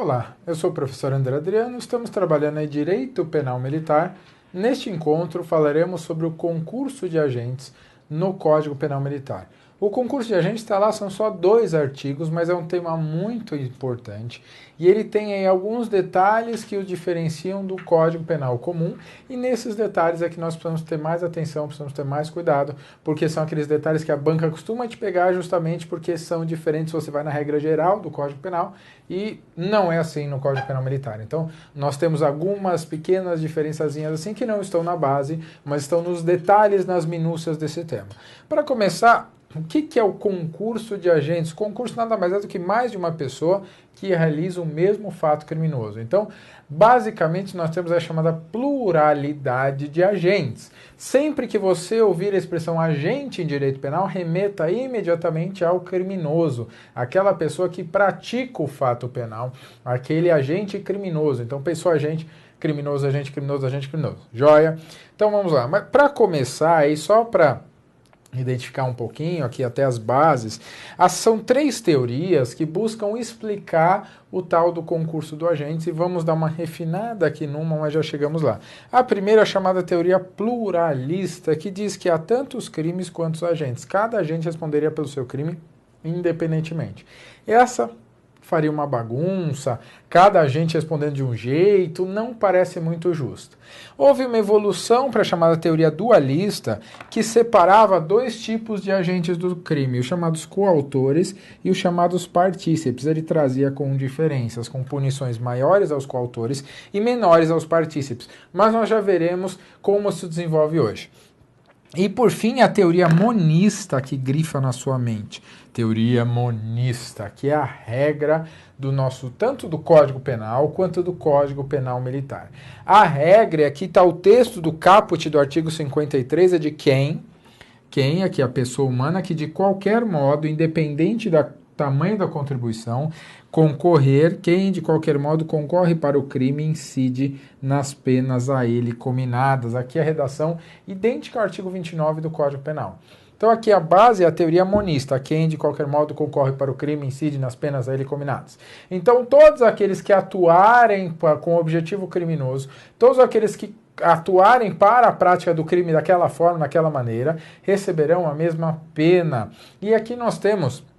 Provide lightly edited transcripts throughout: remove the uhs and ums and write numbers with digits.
Olá, eu sou o professor André Adriano, estamos trabalhando em Direito Penal Militar. Neste encontro falaremos sobre o concurso de agentes no Código Penal Militar. O concurso de agentes está lá, são só 2 artigos, mas é um tema muito importante e ele tem aí alguns detalhes que o diferenciam do Código Penal comum, e nesses detalhes é que nós precisamos ter mais atenção, precisamos ter mais cuidado, porque são aqueles detalhes que a banca costuma te pegar justamente porque são diferentes. Você vai na regra geral do Código Penal e não é assim no Código Penal Militar. Então, nós temos algumas pequenas diferençazinhas assim que não estão na base, mas estão nos detalhes, nas minúcias desse tema. Para começar, o que é o concurso de agentes? O concurso nada mais é do que mais de uma pessoa que realiza o mesmo fato criminoso. Então, basicamente, nós temos a chamada pluralidade de agentes. Sempre que você ouvir a expressão agente em direito penal, remeta imediatamente ao criminoso, aquela pessoa que pratica o fato penal, aquele agente criminoso. Então, pessoa agente criminoso, agente criminoso, agente criminoso. Joia? Então, vamos lá. Mas para começar, aí só para identificar um pouquinho aqui até as bases, são 3 teorias que buscam explicar o tal do concurso do agente, e vamos dar uma refinada aqui numa, mas já chegamos lá. A primeira é a chamada teoria pluralista, que diz que há tantos crimes quanto agentes. Cada agente responderia pelo seu crime independentemente. Essa faria uma bagunça, cada agente respondendo de um jeito, não parece muito justo. Houve uma evolução para a chamada teoria dualista, que separava 2 tipos de agentes do crime, os chamados coautores e os chamados partícipes. Ele trazia com diferenças, com punições maiores aos coautores e menores aos partícipes. Mas nós já veremos como se desenvolve hoje. E, por fim, a teoria monista que grifa na sua mente. Teoria monista, que é a regra do nosso, tanto do Código Penal quanto do Código Penal Militar. A regra, aqui está o texto do caput do artigo 53, é de quem é que a pessoa humana que de qualquer modo, independente do tamanho da contribuição, quem de qualquer modo concorre para o crime incide nas penas a ele cominadas. Aqui a redação idêntica ao artigo 29 do Código Penal. Então aqui a base é a teoria monista, quem de qualquer modo concorre para o crime incide nas penas a ele cominadas. Então todos aqueles que atuarem com objetivo criminoso, todos aqueles que atuarem para a prática do crime daquela forma, daquela maneira, receberão a mesma pena. E aqui nós temos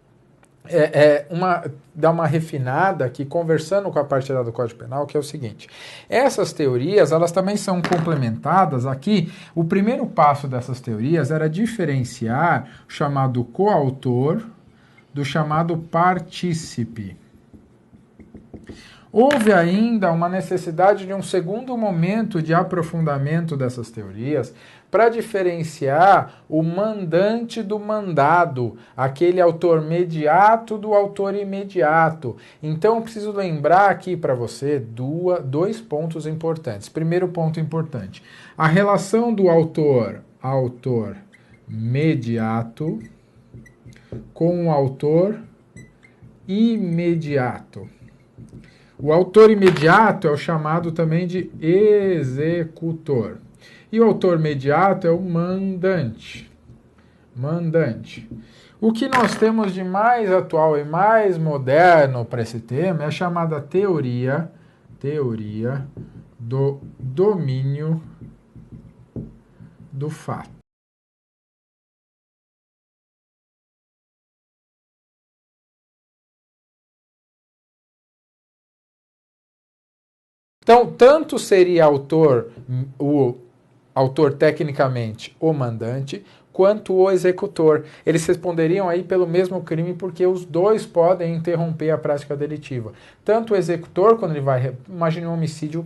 dar uma refinada aqui, conversando com a parte do Código Penal, que é o seguinte: essas teorias, elas também são complementadas aqui. O primeiro passo dessas teorias era diferenciar o chamado coautor do chamado partícipe. Houve ainda uma necessidade de um segundo momento de aprofundamento dessas teorias para diferenciar o mandante do mandado, aquele autor mediato do autor imediato. Então, eu preciso lembrar aqui para você 2 pontos importantes. Primeiro ponto importante: a relação do autor mediato com o autor imediato. O autor imediato é o chamado também de executor. E o autor mediato é o mandante. O que nós temos de mais atual e mais moderno para esse tema é a chamada teoria do domínio do fato. Então, tanto seria o autor tecnicamente o mandante, quanto o executor. Eles responderiam aí pelo mesmo crime, porque os 2 podem interromper a prática delitiva. Tanto o executor, quando ele vai... Imagine um homicídio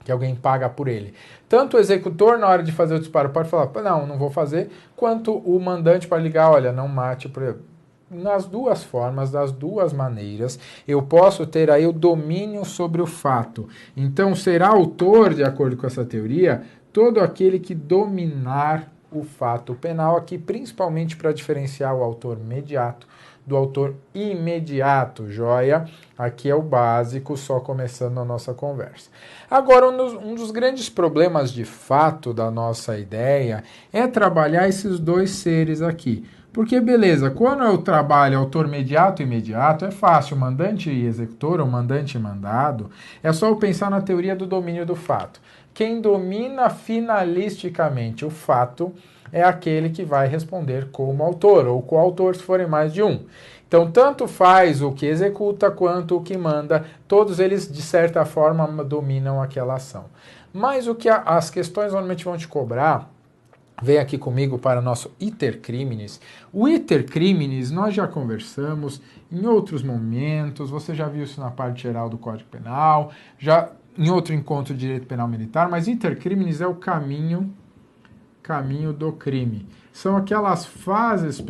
que alguém paga por ele. Tanto o executor, na hora de fazer o disparo, pode falar, não vou fazer, quanto o mandante pode ligar, olha, não mate, por exemplo. Nas 2 formas, das 2 maneiras, eu posso ter aí o domínio sobre o fato. Então, será autor, de acordo com essa teoria, todo aquele que dominar o fato penal, aqui principalmente para diferenciar o autor mediato do autor imediato, joia? Aqui é o básico, só começando a nossa conversa. Agora, um dos grandes problemas de fato da nossa ideia é trabalhar esses 2 seres aqui. Porque, beleza, quando eu trabalho autor mediato e imediato, é fácil, mandante e executor, ou mandante e mandado, é só eu pensar na teoria do domínio do fato. Quem domina finalisticamente o fato é aquele que vai responder como autor, ou coautor, se forem mais de um. Então, tanto faz o que executa quanto o que manda, todos eles, de certa forma, dominam aquela ação. Mas o que as questões normalmente vão te cobrar, vem aqui comigo para o nosso iter criminis. O iter criminis nós já conversamos em outros momentos, você já viu isso na parte geral do Código Penal, já em outro encontro de direito penal militar, mas iter criminis é o caminho do crime. São aquelas fases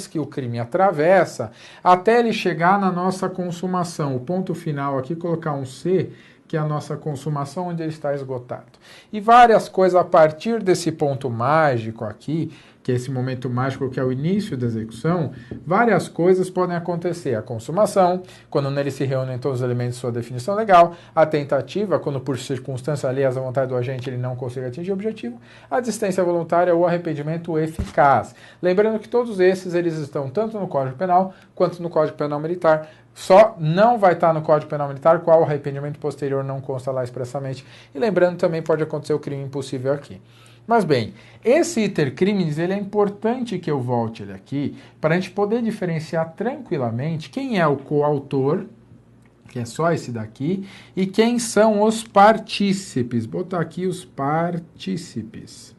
que o crime atravessa até ele chegar na nossa consumação. O ponto final aqui, colocar um C, que é a nossa consumação, onde ele está esgotado. E várias coisas a partir desse ponto mágico aqui, que é esse momento mágico que é o início da execução, várias coisas podem acontecer. A consumação, quando nele se reúnem todos os elementos de sua definição legal, a tentativa, quando por circunstâncias alheias à vontade do agente ele não consegue atingir o objetivo, a desistência voluntária ou arrependimento eficaz. Lembrando que todos esses eles estão tanto no Código Penal quanto no Código Penal Militar. Só não vai estar no Código Penal Militar, qual arrependimento posterior não consta lá expressamente. E lembrando, também pode acontecer o crime impossível aqui. Mas bem, esse iter criminis, ele é importante que eu volte ele aqui, para a gente poder diferenciar tranquilamente quem é o coautor, que é só esse daqui, e quem são os partícipes. Vou botar aqui os partícipes.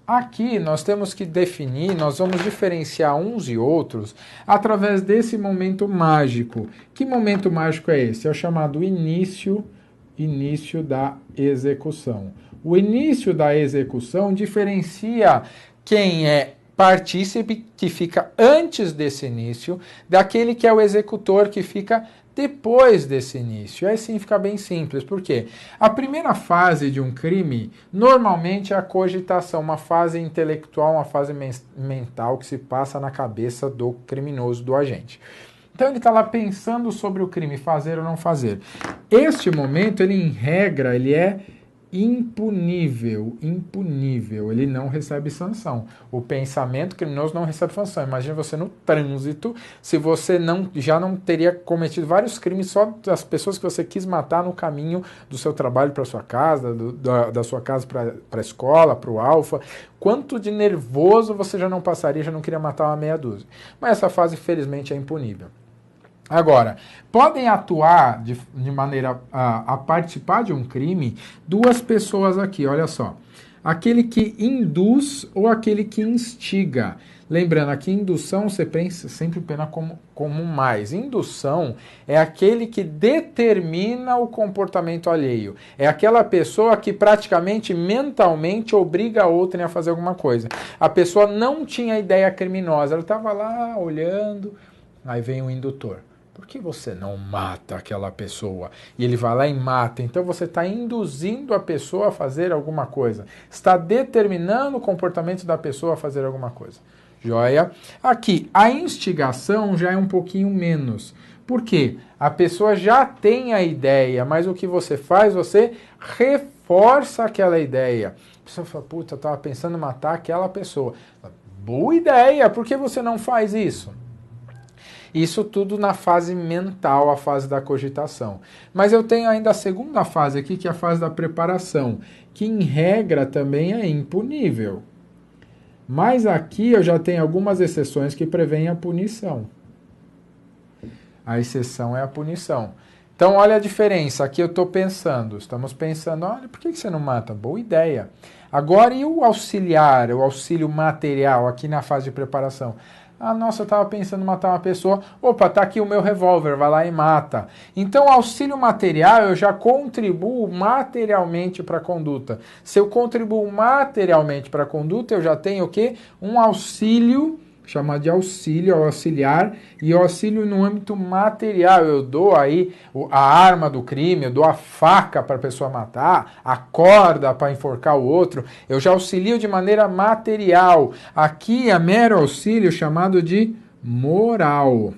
Aqui nós temos que definir, nós vamos diferenciar uns e outros através desse momento mágico. Que momento mágico é esse? É o chamado início da execução. O início da execução diferencia quem é partícipe, que fica antes desse início, daquele que é o executor, que fica depois desse início. Aí sim fica bem simples. Por quê? A primeira fase de um crime, normalmente é a cogitação, uma fase intelectual, uma fase mental que se passa na cabeça do criminoso, do agente. Então ele está lá pensando sobre o crime, fazer ou não fazer. Este momento, ele em regra, ele é impunível, ele não recebe sanção. O pensamento criminoso não recebe sanção. Imagina você no trânsito, se você já não teria cometido vários crimes só das pessoas que você quis matar no caminho do seu trabalho para sua casa, da sua casa para a escola, para o Alfa. Quanto de nervoso você já não passaria, já não queria matar uma meia dúzia. Mas essa fase, felizmente, é impunível. Agora, podem atuar de maneira a participar de um crime duas pessoas aqui, olha só. Aquele que induz ou aquele que instiga. Lembrando, aqui indução você sempre pensa como mais. Indução é aquele que determina o comportamento alheio. É aquela pessoa que praticamente mentalmente obriga a outra a fazer alguma coisa. A pessoa não tinha ideia criminosa, ela estava lá olhando, aí vem o indutor. Por que você não mata aquela pessoa? E ele vai lá e mata. Então você está induzindo a pessoa a fazer alguma coisa. Está determinando o comportamento da pessoa a fazer alguma coisa. Joia? Aqui, a instigação já é um pouquinho menos. Por quê? A pessoa já tem a ideia, mas o que você faz? Você reforça aquela ideia. A pessoa fala, puta, eu estava pensando em matar aquela pessoa. Boa ideia, por que você não faz isso? Isso tudo na fase mental, a fase da cogitação. Mas eu tenho ainda a segunda fase aqui, que é a fase da preparação, que em regra também é impunível. Mas aqui eu já tenho algumas exceções que prevêem a punição. A exceção é a punição. Então olha a diferença, aqui eu estou pensando, estamos pensando, olha, por que você não mata? Boa ideia. Agora e o auxiliar, o auxílio material aqui na fase de preparação? Ah, nossa, eu estava pensando em matar uma pessoa. Opa, tá aqui o meu revólver, vai lá e mata. Então, auxílio material, eu já contribuo materialmente para a conduta. Se eu contribuo materialmente para a conduta, eu já tenho o quê? Um auxílio, chamado de auxílio, auxiliar, e o auxílio no âmbito material. Eu dou aí a arma do crime, eu dou a faca para a pessoa matar, a corda para enforcar o outro, eu já auxilio de maneira material. Aqui é mero auxílio chamado de moral.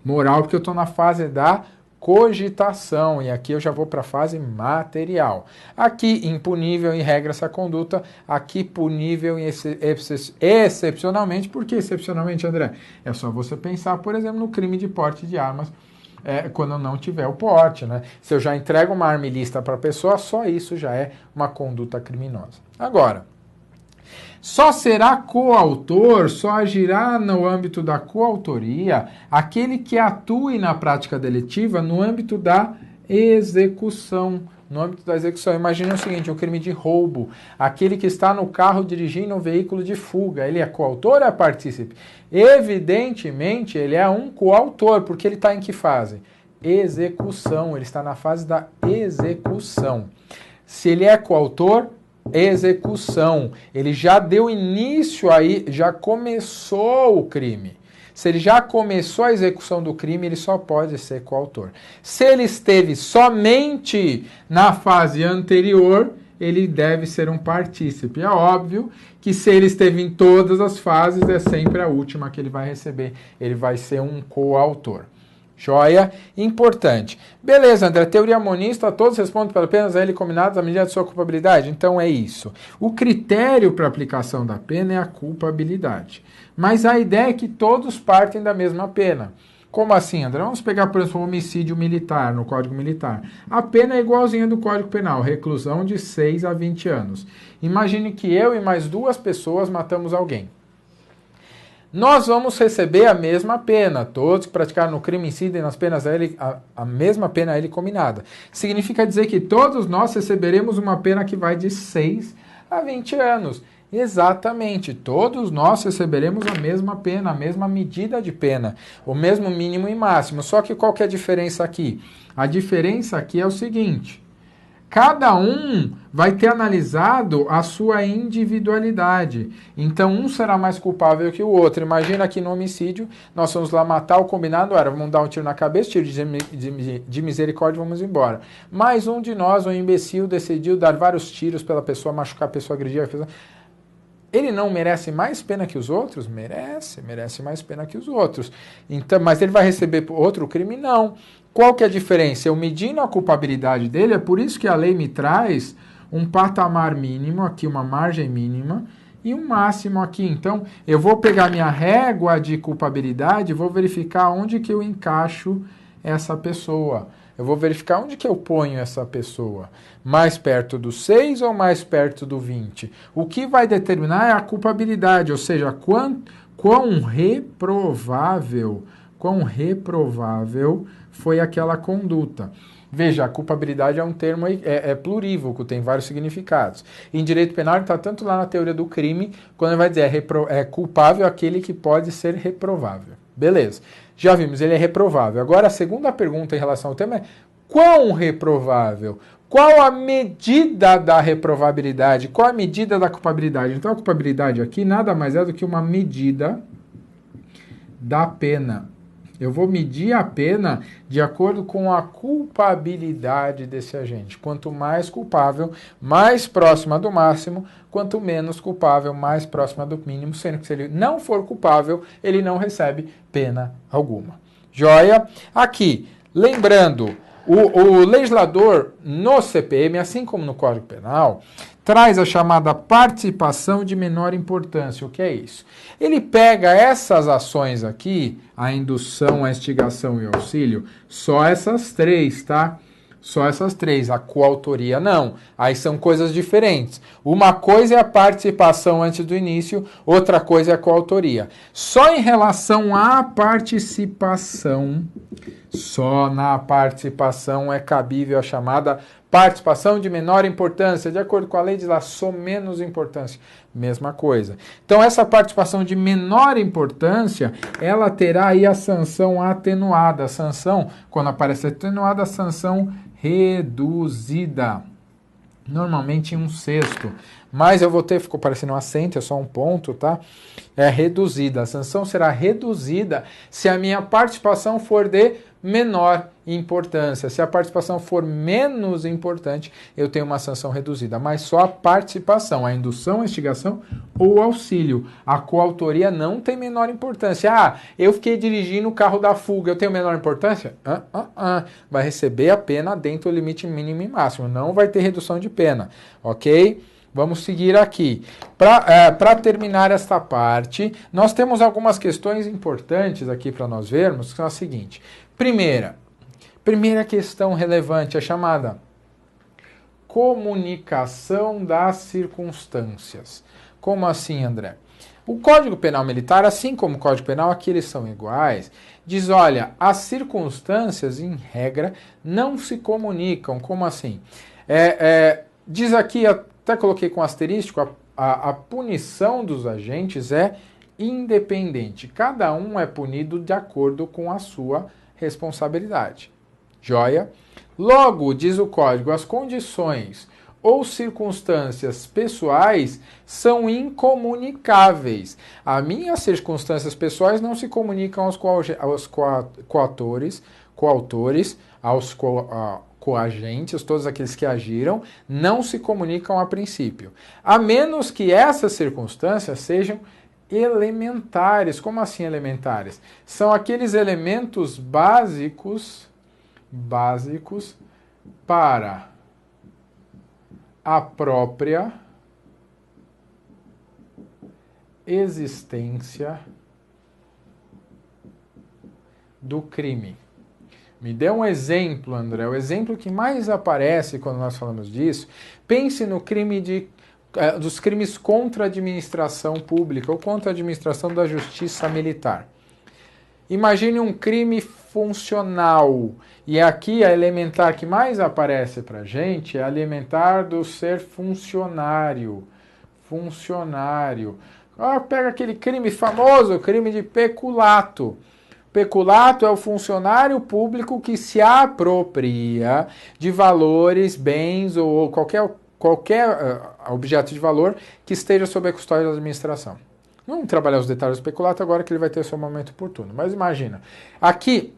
Moral porque eu estou na fase da cogitação, e aqui eu já vou para a fase material. Aqui, impunível em regra essa conduta, aqui punível excepcionalmente. Por que excepcionalmente, André? É só você pensar, por exemplo, no crime de porte de armas, quando não tiver o porte, né? Se eu já entrego uma arma ilícita para a pessoa, só isso já é uma conduta criminosa. Agora, só será coautor, só agirá no âmbito da coautoria aquele que atue na prática delitiva no âmbito da execução. No âmbito da execução, imagina o seguinte, o crime de roubo, aquele que está no carro dirigindo um veículo de fuga, ele é coautor ou é partícipe? Evidentemente, ele é um coautor, porque ele está em que fase? Execução, ele está na fase da execução. Se ele é coautor, execução. Ele já deu início aí, já começou o crime. Se ele já começou a execução do crime, ele só pode ser coautor. Se ele esteve somente na fase anterior, ele deve ser um partícipe. É óbvio que se ele esteve em todas as fases, é sempre a última que ele vai receber. Ele vai ser um coautor. Joia? Importante. Beleza, André, teoria monista, todos respondem pela apenas a ele combinados à medida de sua culpabilidade? Então é isso. O critério para aplicação da pena é a culpabilidade. Mas a ideia é que todos partem da mesma pena. Como assim, André? Vamos pegar, por exemplo, o homicídio militar no Código Militar. A pena é igualzinha do Código Penal, reclusão de 6 a 20 anos. Imagine que eu e mais 2 pessoas matamos alguém. Nós vamos receber a mesma pena. Todos que praticaram no crime incidem nas penas a mesma pena a ele combinada. Significa dizer que todos nós receberemos uma pena que vai de 6 a 20 anos. Exatamente, todos nós receberemos a mesma pena, a mesma medida de pena, o mesmo mínimo e máximo. Só que qual que é a diferença aqui? A diferença aqui é o seguinte: cada um vai ter analisado a sua individualidade. Então, um será mais culpável que o outro. Imagina que no homicídio, nós vamos lá matar, o combinado era, vamos dar um tiro na cabeça, tiro de misericórdia e vamos embora. Mas um de nós, um imbecil, decidiu dar vários tiros pela pessoa, machucar a pessoa, agredir a pessoa. Ele não merece mais pena que os outros? Merece mais pena que os outros. Então, mas ele vai receber outro crime? Não. Qual que é a diferença? Eu medindo a culpabilidade dele, é por isso que a lei me traz um patamar mínimo, aqui uma margem mínima, e um máximo aqui. Então, eu vou pegar minha régua de culpabilidade e vou verificar onde que eu encaixo essa pessoa. Eu vou verificar onde que eu ponho essa pessoa. Mais perto do 6 ou mais perto do 20? O que vai determinar é a culpabilidade, ou seja, quão reprovável foi aquela conduta. Veja, a culpabilidade é um termo plurívoco, tem vários significados. Em direito penal está tanto lá na teoria do crime, quando ele vai dizer é culpável aquele que pode ser reprovável. Beleza, já vimos, ele é reprovável. Agora a segunda pergunta em relação ao tema é: quão reprovável? Qual a medida da reprovabilidade? Qual a medida da culpabilidade? Então a culpabilidade aqui nada mais é do que uma medida da pena. Eu vou medir a pena de acordo com a culpabilidade desse agente. Quanto mais culpável, mais próxima do máximo. Quanto menos culpável, mais próxima do mínimo. Sendo que se ele não for culpável, ele não recebe pena alguma. Joia? Aqui, lembrando, o legislador no CPM, assim como no Código Penal, traz a chamada participação de menor importância. O que é isso? Ele pega essas ações aqui, a indução, a instigação e o auxílio, só essas 3, tá? Só essas 3. A coautoria não. Aí são coisas diferentes. Uma coisa é a participação antes do início, outra coisa é a coautoria. Só em relação à participação, só na participação é cabível a chamada participação de menor importância. De acordo com a lei, diz lá, só menos importância. Mesma coisa. Então, essa participação de menor importância, ela terá aí a sanção atenuada. A sanção, quando aparece atenuada, a sanção reduzida. Normalmente em 1/6. Mas eu vou ter, ficou parecendo um acento, é só um ponto, tá? É reduzida. A sanção será reduzida se a minha participação for de menor importância. Se a participação for menos importante, eu tenho uma sanção reduzida, mas só a participação, a indução, a instigação ou auxílio. A coautoria não tem menor importância. Ah, eu fiquei dirigindo o carro da fuga, eu tenho menor importância? Vai receber a pena dentro do limite mínimo e máximo, não vai ter redução de pena, ok? Vamos seguir aqui. Para terminar esta parte, nós temos algumas questões importantes aqui para nós vermos, que são a seguinte. Primeira questão relevante, a chamada comunicação das circunstâncias. Como assim, André? O Código Penal Militar, assim como o Código Penal, aqui eles são iguais, diz, olha, as circunstâncias, em regra, não se comunicam. Como assim? Diz aqui, até coloquei com asterístico, a punição dos agentes é independente. Cada um é punido de acordo com a sua responsabilidade. Joia? Logo, diz o Código, as condições ou circunstâncias pessoais são incomunicáveis. As minhas circunstâncias pessoais não se comunicam aos coautores, aos coagentes, todos aqueles que agiram, não se comunicam a princípio. A menos que essas circunstâncias sejam elementares. Como assim elementares? São aqueles elementos básicos para a própria existência do crime. Me dê um exemplo, André. O exemplo que mais aparece quando nós falamos disso, pense no crime dos crimes contra a administração pública ou contra a administração da justiça militar. Imagine um crime funcional. E aqui a elementar que mais aparece para a gente é a elementar do ser funcionário. Pega aquele crime famoso, o crime de peculato. Peculato é o funcionário público que se apropria de valores, bens ou qualquer objeto de valor que esteja sob a custódia da administração. Não vamos trabalhar os detalhes do peculato agora que ele vai ter seu momento oportuno. Mas imagina, aqui,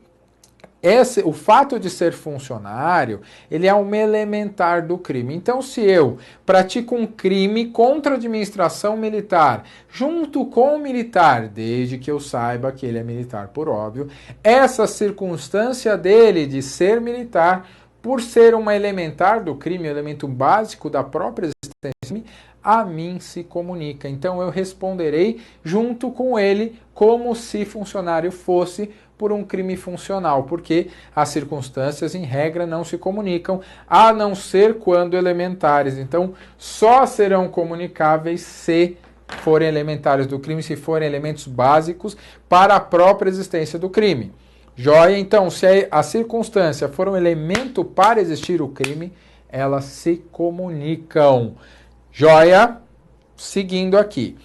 o fato de ser funcionário, ele é um elementar do crime. Então, se eu pratico um crime contra a administração militar, junto com o militar, desde que eu saiba que ele é militar, por óbvio, essa circunstância dele de ser militar, por ser uma elementar do crime, um elemento básico da própria existência, a mim se comunica. Então eu responderei junto com ele como se funcionário fosse por um crime funcional, porque as circunstâncias, em regra, não se comunicam, a não ser quando elementares. Então, só serão comunicáveis se forem elementares do crime, se forem elementos básicos para a própria existência do crime. Joia? Então, se a circunstância for um elemento para existir o crime, elas se comunicam. Joia? Seguindo aqui.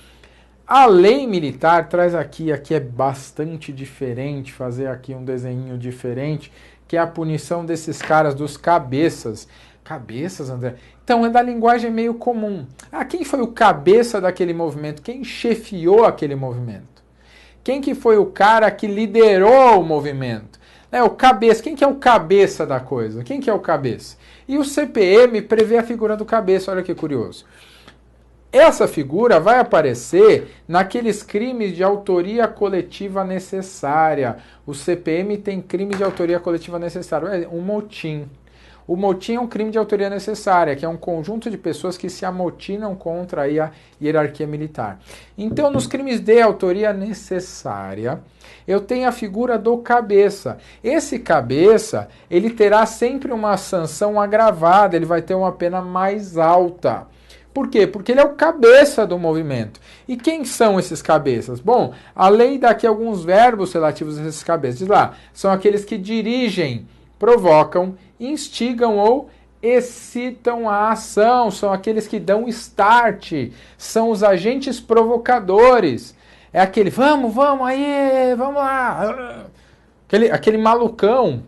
A lei militar traz aqui é bastante diferente, fazer aqui um desenho diferente, que é a punição desses caras, dos cabeças. Cabeças, André? Então, é da linguagem meio comum. Quem foi o cabeça daquele movimento? Quem chefiou aquele movimento? Quem que foi o cara que liderou o movimento? O cabeça. Quem que é o cabeça da coisa? Quem que é o cabeça? E o CPM prevê a figura do cabeça, olha que curioso. Essa figura vai aparecer naqueles crimes de autoria coletiva necessária. O CPM tem crime de autoria coletiva necessária. Um motim. O motim é um crime de autoria necessária, que é um conjunto de pessoas que se amotinam contra a hierarquia militar. Então, nos crimes de autoria necessária, eu tenho a figura do cabeça. Esse cabeça, ele terá sempre uma sanção agravada, ele vai ter uma pena mais alta. Por quê? Porque ele é o cabeça do movimento. E quem são esses cabeças? Bom, a lei dá aqui alguns verbos relativos a esses cabeças. Diz lá, são aqueles que dirigem, provocam, instigam ou excitam a ação. São aqueles que dão start. São os agentes provocadores. É aquele, vamos aí, vamos lá. Aquele malucão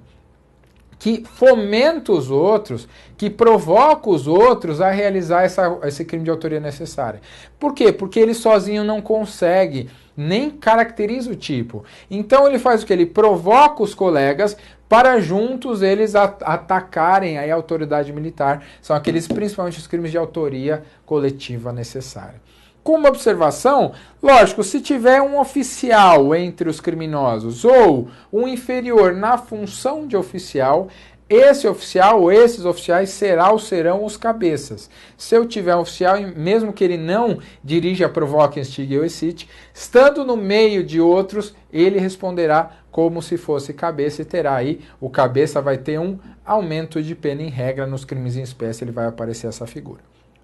que fomenta os outros, que provoca os outros a realizar esse crime de autoria necessária. Por quê? Porque ele sozinho não consegue, nem caracteriza o tipo. Então ele faz o que? Ele provoca os colegas para juntos eles atacarem a autoridade militar. São aqueles, principalmente os crimes de autoria coletiva necessária. Com uma observação, lógico, se tiver um oficial entre os criminosos ou um inferior na função de oficial, esse oficial ou esses oficiais serão os cabeças. Se eu tiver um oficial, mesmo que ele não dirija, provoque, instigue ou excite, estando no meio de outros, ele responderá como se fosse cabeça e terá aí, o cabeça vai ter um aumento de pena em regra nos crimes em espécie, ele vai aparecer essa figura.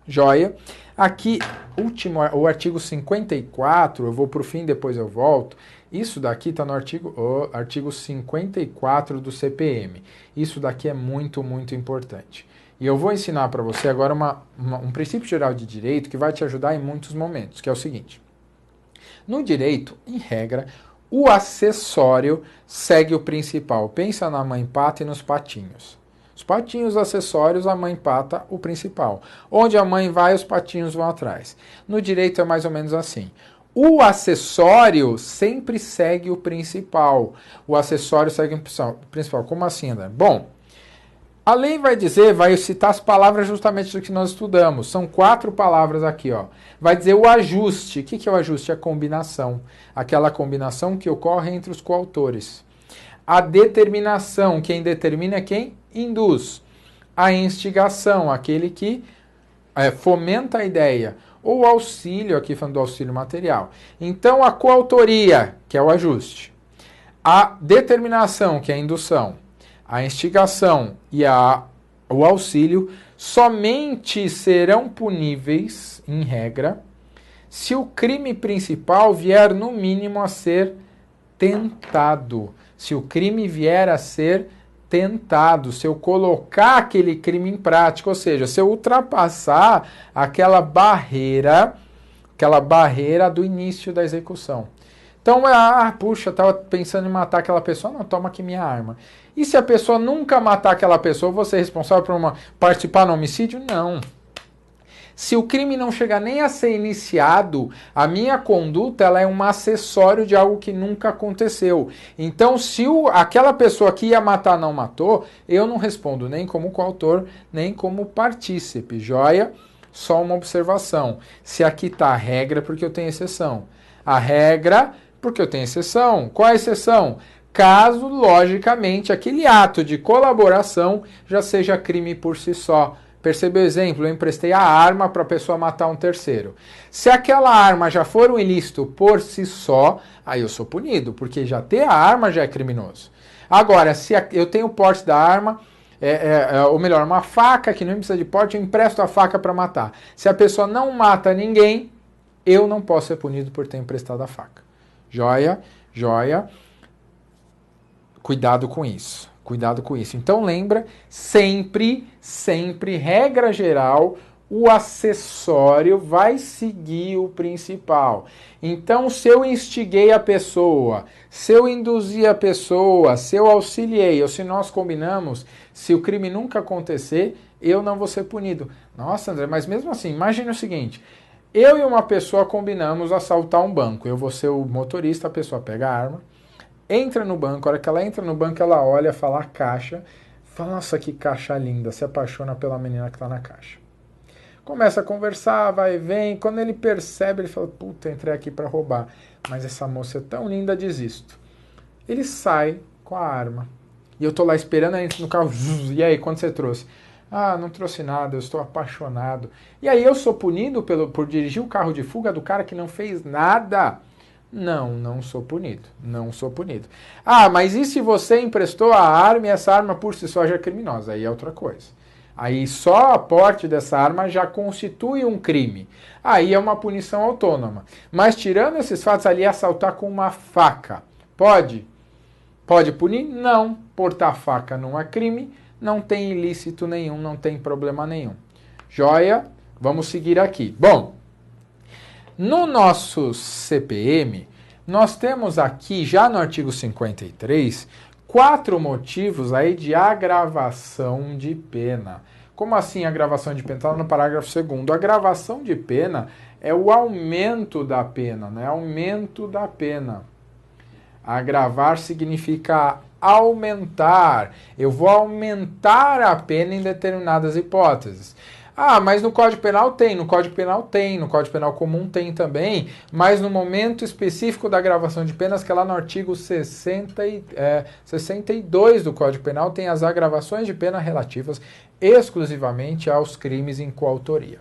Joia. Aqui, o artigo 54, eu vou para o fim, depois eu volto. Isso daqui está no artigo 54 do CPM. Isso daqui é muito, muito importante. E eu vou ensinar para você agora um princípio geral de direito que vai te ajudar em muitos momentos, que é o seguinte. No direito, em regra, o acessório segue o principal. Pensa na mãe pata e nos patinhos. Os patinhos acessórios, a mãe pata o principal. Onde a mãe vai, os patinhos vão atrás. No direito é mais ou menos assim. O acessório sempre segue o principal. O acessório segue o principal. Como assim, André? Bom, a lei vai citar as palavras justamente do que nós estudamos. São 4 palavras aqui, ó. Vai dizer o ajuste. O que é o ajuste? A combinação. Aquela combinação que ocorre entre os coautores. A determinação. Quem determina é quem induz. A instigação, aquele que fomenta a ideia. Ou auxílio, aqui falando do auxílio material. Então, a coautoria, que é o ajuste. A determinação, que é a indução. A instigação e o auxílio somente serão puníveis, em regra, se o crime principal vier, no mínimo, a ser tentado. Se o crime vier a ser tentado, se eu colocar aquele crime em prática, ou seja, se eu ultrapassar aquela barreira do início da execução. Então, puxa, estava pensando em matar aquela pessoa, não, toma aqui minha arma. E se a pessoa nunca matar aquela pessoa, você é responsável por participar no homicídio? Não. Se o crime não chegar nem a ser iniciado, a minha conduta ela é um acessório de algo que nunca aconteceu. Então, se aquela pessoa que ia matar não matou, eu não respondo nem como coautor, nem como partícipe. Joia? Só uma observação. Se aqui está a regra, porque eu tenho exceção. A regra, porque eu tenho exceção. Qual a exceção? Caso, logicamente, aquele ato de colaboração já seja crime por si só. Percebeu o exemplo? Eu emprestei a arma para a pessoa matar um terceiro. Se aquela arma já for um ilícito por si só, aí eu sou punido, porque já ter a arma já é criminoso. Agora, se eu tenho o porte da arma, ou melhor, uma faca que não precisa de porte, eu empresto a faca para matar. Se a pessoa não mata ninguém, eu não posso ser punido por ter emprestado a faca. Joia? Joia? Cuidado com isso. Cuidado com isso. Então lembra, sempre, regra geral, o acessório vai seguir o principal. Então, se eu instiguei a pessoa, se eu induzi a pessoa, se eu auxiliei, ou se nós combinamos, se o crime nunca acontecer, eu não vou ser punido. Nossa, André, mas mesmo assim, imagine o seguinte, eu e uma pessoa combinamos assaltar um banco, eu vou ser o motorista, a pessoa pega a arma, entra no banco, a hora que ela entra no banco, ela olha, fala a caixa, fala, nossa, que caixa linda, se apaixona pela menina que está na caixa. Começa a conversar, vai e vem, quando ele percebe, ele fala, puta, entrei aqui para roubar, mas essa moça é tão linda, desisto. Ele sai com a arma, e eu tô lá esperando, aí entra no carro, e aí, quando você trouxe? Ah, não trouxe nada, eu estou apaixonado. E aí eu sou punido por dirigir o carro de fuga do cara que não fez nada? Não sou punido. Não sou punido. Ah, mas e se você emprestou a arma e essa arma por si só já é criminosa? Aí é outra coisa. Aí só a porte dessa arma já constitui um crime. Aí é uma punição autônoma. Mas tirando esses fatos ali, assaltar com uma faca. Pode? Pode punir? Não. Portar faca não é crime, não tem ilícito nenhum, não tem problema nenhum. Joia? Vamos seguir aqui. Bom, no nosso CPM, nós temos aqui, já no artigo 53, 4 motivos aí de agravação de pena. Como assim agravação de pena? Está no parágrafo 2º. Agravação de pena é o aumento da pena, né? Aumento da pena. Agravar significa aumentar. Eu vou aumentar a pena em determinadas hipóteses. Ah, mas no Código Penal tem, no Código Penal tem, no Código Penal comum tem também, mas no momento específico da agravação de penas, que é lá no artigo 62 do Código Penal, tem as agravações de pena relativas exclusivamente aos crimes em coautoria.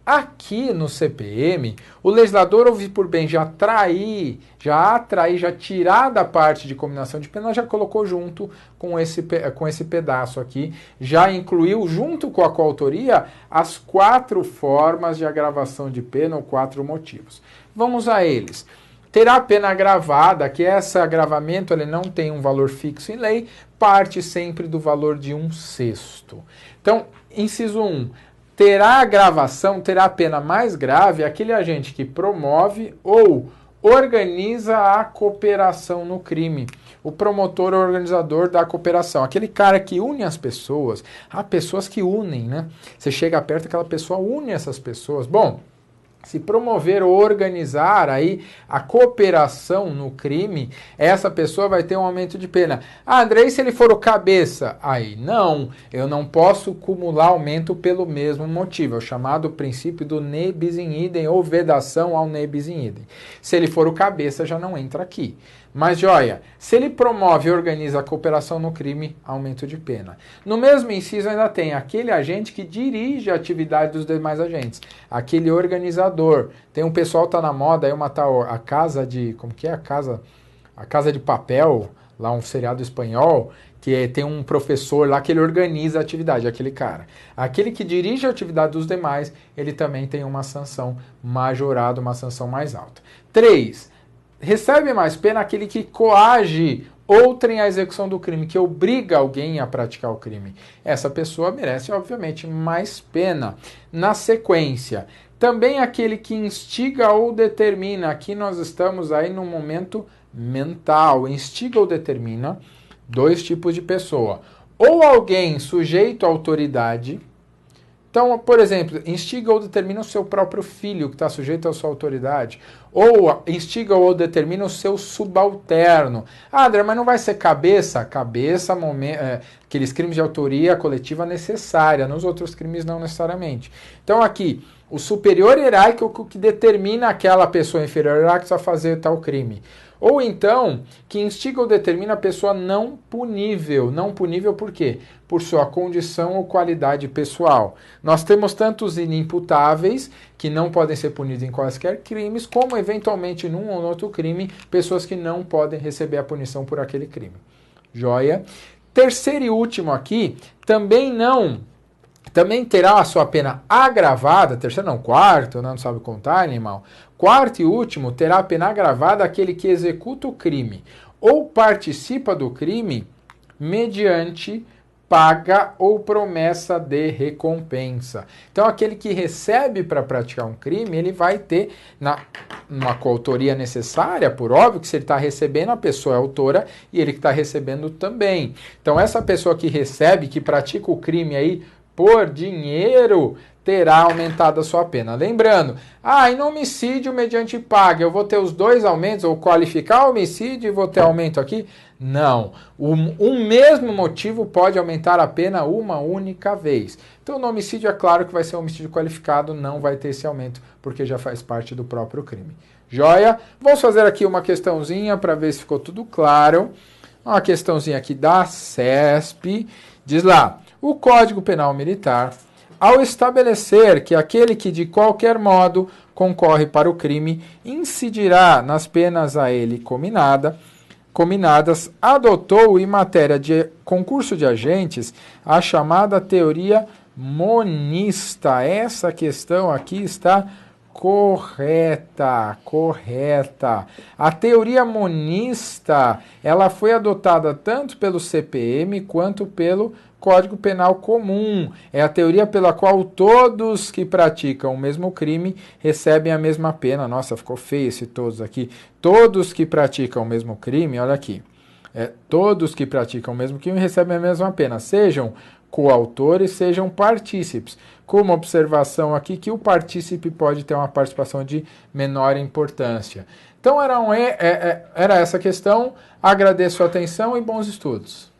Aqui no CPM, o legislador ouviu por bem já tirar da parte de cominação de pena, já colocou junto com esse pedaço aqui, já incluiu junto com a coautoria as 4 formas de agravação de pena ou 4 motivos. Vamos a eles. Terá a pena agravada, que esse agravamento ele não tem um valor fixo em lei, parte sempre do valor de 1/6. Então, inciso 1. Terá agravação, terá a pena mais grave aquele agente que promove ou organiza a cooperação no crime. O promotor ou organizador da cooperação. Aquele cara que une as pessoas. Há pessoas que unem, né? Você chega perto, aquela pessoa une essas pessoas. Bom, se promover ou organizar aí a cooperação no crime, essa pessoa vai ter um aumento de pena. Ah, André, e se ele for o cabeça? Aí não, eu não posso cumular aumento pelo mesmo motivo. É o chamado princípio do ne bis in idem ou vedação ao ne bis in idem. Se ele for o cabeça, já não entra aqui. Mas, joia, se ele promove e organiza a cooperação no crime, aumento de pena. No mesmo inciso ainda tem aquele agente que dirige a atividade dos demais agentes. Aquele organizador. Tem um pessoal que tá na moda, aí uma tal, a casa de, como que é a casa de papel, lá um seriado espanhol, que tem um professor lá que ele organiza a atividade, aquele cara. Aquele que dirige a atividade dos demais, ele também tem uma sanção majorada, uma sanção mais alta. 3. Recebe mais pena aquele que coage outrem à execução do crime, que obriga alguém a praticar o crime. Essa pessoa merece, obviamente, mais pena. Na sequência, também aquele que instiga ou determina. Aqui nós estamos aí no momento mental. Instiga ou determina, 2 tipos de pessoa. Ou alguém sujeito à autoridade. Então, por exemplo, instiga ou determina o seu próprio filho, que está sujeito à sua autoridade. Ou instiga ou determina o seu subalterno. Ah, André, mas não vai ser cabeça? Cabeça, aqueles crimes de autoria coletiva necessária. Nos outros crimes, não necessariamente. Então, aqui, o superior hierárquico que determina aquela pessoa inferior hierárquica a fazer tal crime. Ou então, que instiga ou determina a pessoa não punível. Não punível por quê? Por sua condição ou qualidade pessoal. Nós temos tanto os inimputáveis, que não podem ser punidos em quaisquer crimes, como, eventualmente, num ou outro crime, pessoas que não podem receber a punição por aquele crime. Joia? Terceiro e último aqui, também terá a sua pena agravada, terceiro não, quarto, não sabe contar, animal. Quarto e último, terá a pena agravada aquele que executa o crime ou participa do crime mediante paga ou promessa de recompensa. Então, aquele que recebe para praticar um crime, ele vai ter uma coautoria necessária, por óbvio que se ele está recebendo, a pessoa é autora e ele que está recebendo também. Então, essa pessoa que recebe, que pratica o crime aí por dinheiro, terá aumentado a sua pena. Lembrando, em homicídio mediante paga, eu vou ter os 2 aumentos, ou qualificar o homicídio e vou ter aumento aqui? Não. Um mesmo motivo pode aumentar a pena uma única vez. Então, no homicídio, é claro que vai ser um homicídio qualificado, não vai ter esse aumento, porque já faz parte do próprio crime. Joia? Vamos fazer aqui uma questãozinha para ver se ficou tudo claro. Uma questãozinha aqui da CESP. Diz lá, o Código Penal Militar, ao estabelecer que aquele que de qualquer modo concorre para o crime incidirá nas penas a ele cominadas, adotou em matéria de concurso de agentes a chamada teoria monista. Essa questão aqui está correta. A teoria monista, ela foi adotada tanto pelo CPM quanto pelo Código Penal Comum. É a teoria pela qual todos que praticam o mesmo crime recebem a mesma pena. Nossa, ficou feio esse todos aqui. Todos que praticam o mesmo crime, olha aqui. todos que praticam o mesmo crime recebem a mesma pena, sejam coautores, sejam partícipes. Com uma observação aqui que o partícipe pode ter uma participação de menor importância. Então era essa a questão. Agradeço a atenção e bons estudos.